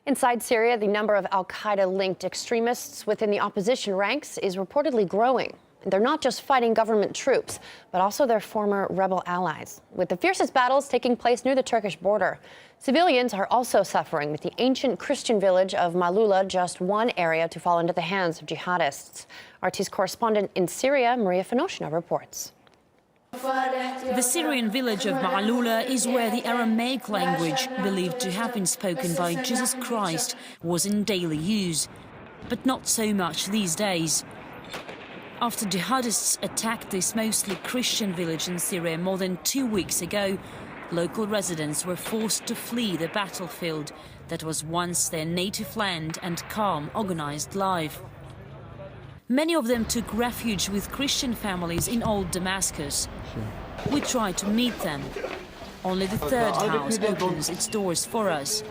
Inside Syria, the number of Al-Qaeda-linked extremists within the opposition ranks is reportedly growing. They're not just fighting government troops, but also their former rebel allies. With the fiercest battles taking place near the Turkish border, civilians are also suffering, with the ancient Christian village of Maaloula just one area to fall into the hands of jihadists. RT's correspondent in Syria, Maria Finoshina, reports. The Syrian village of Maalula is where the Aramaic language, believed to have been spoken by Jesus Christ, was in daily use. But not so much these days. After jihadists attacked this mostly Christian village in Syria more than 2 weeks ago, local residents were forced to flee the battlefield that was once their native land and calm, organized life. Many of them took refuge with Christian families in old Damascus. We tried to meet them. Only the third house opens its doors for us.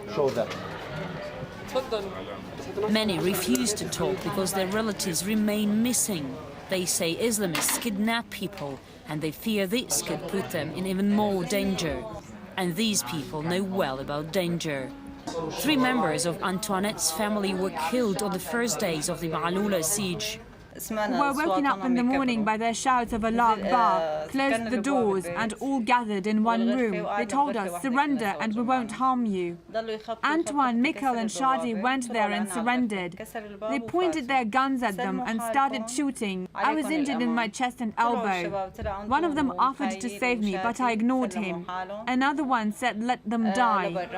Many refuse to talk because their relatives remain missing. They say Islamists kidnap people, and they fear this could put them in even more danger. And these people know well about danger. 3 members of Antoinette's family were killed on the first days of the Maaloula siege. We were woken up in the morning by their shouts of Allah Akbar, closed the doors and all gathered in one room. They told us, surrender and we won't harm you. Antoine, Mikhail and Shadi went there and surrendered. They pointed their guns at them and started shooting. I was injured in my chest and elbow. One of them offered to save me, but I ignored him. Another one said, let them die.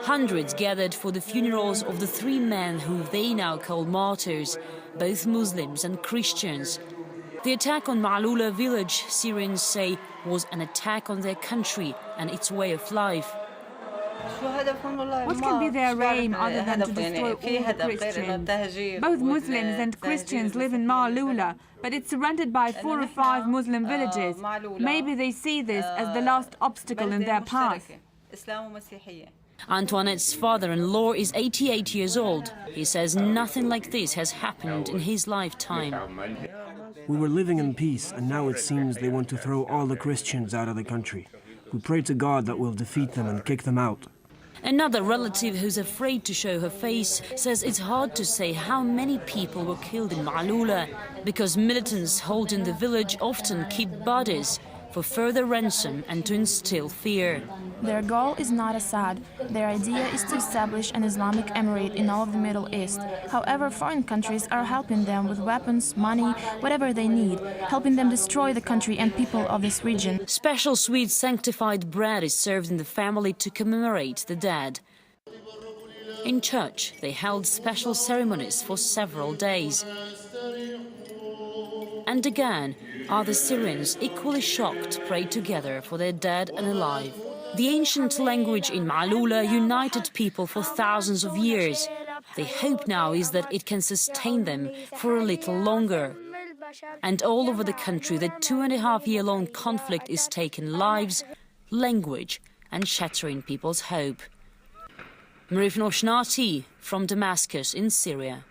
Hundreds gathered for the funerals of the 3 men who they now call martyrs, both Muslims and Christians. The attack on Maaloula village, Syrians say, was an attack on their country and its way of life. What can be their aim other than to destroy all the Christians? Both Muslims and Christians live in Maalula, but it's surrounded by 4 or 5 Muslim villages. Maybe they see this as the last obstacle in their path. Antoinette's father-in-law is 88 years old. He says nothing like this has happened in his lifetime. We were living in peace, and now it seems they want to throw all the Christians out of the country. We pray to God that we'll defeat them and kick them out. Another relative who's afraid to show her face says it's hard to say how many people were killed in Maalula, because militants holding the village often keep bodies for further ransom and to instill fear. Their goal is not Assad. Their idea is to establish an Islamic emirate in all of the Middle East. However, foreign countries are helping them with weapons, money, whatever they need, helping them destroy the country and people of this region. Special sweet sanctified bread is served in the family to commemorate the dead. In church, they held special ceremonies for several days. And again, other Syrians, equally shocked, prayed together for their dead and alive. The ancient language in Maalula united people for thousands of years. The hope now is that it can sustain them for a little longer. And all over the country, the 2.5-year-long conflict is taking lives, language, and shattering people's hope. Maria Finoshina from Damascus in Syria.